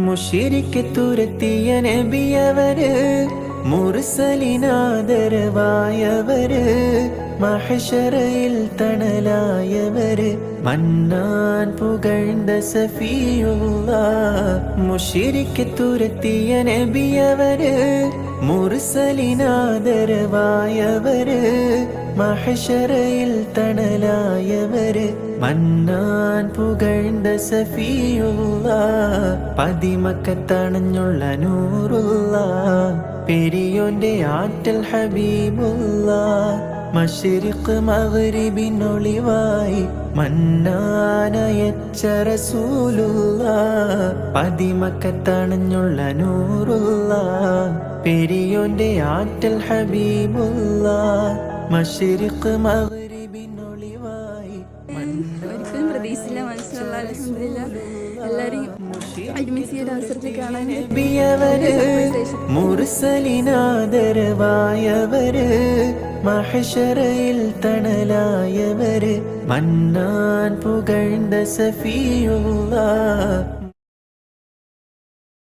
മുശിരിക്ക് തുരത്തിയ നബിയവര്, മുർസലിനാദരവായവര്, മഹ്ശറയിൽ തണലായവര്, മന്നാൻ പുകഴ്ந்த സഫിയുള്ളാഹ്. മുശിരിക്ക് തുരത്തിയ നബിയവര്, മുർസലിനാദരവായവര്, മഹ്ശറയിൽ തണലായവര്, മന്നാൻ പുകഴ്ந்த സഫിയുള്ളാഹ്. പതിമക്കത്തണഞ്ഞുള്ള നൂറുള്ളാഹ്, പെരിയോന്റെ ആറ്റൽ ഹബീബുള്ളാഹ്. Mashreq മഗ്രിബിനൊളിവായി മന്നാനയച്ച റസൂലുള്ളാഹ്. പതിമക്കത്തണഞ്ഞുള്ള നൂറുള്ളാഹ്, പെരിയോന്റെ ആറ്റൽ ഹബീബുള്ളാഹ്. Mashreq മഗ്രിബിനൊളിവായി ഒരിക്കലും പ്രതീക്ഷിച്ചില്ല. മനസ്സിലുള്ള എല്ലാവരെയും ഒരുമിച്ച് ഈ ഒരു അവസരത്തിൽ കാണാൻ മുർസലിനാദരവായവര്, മഹ്ശറയിൽ തണലായവര്, മന്നാൻ പുകഴ്ந்த സഫിയുള്ളാഹ്.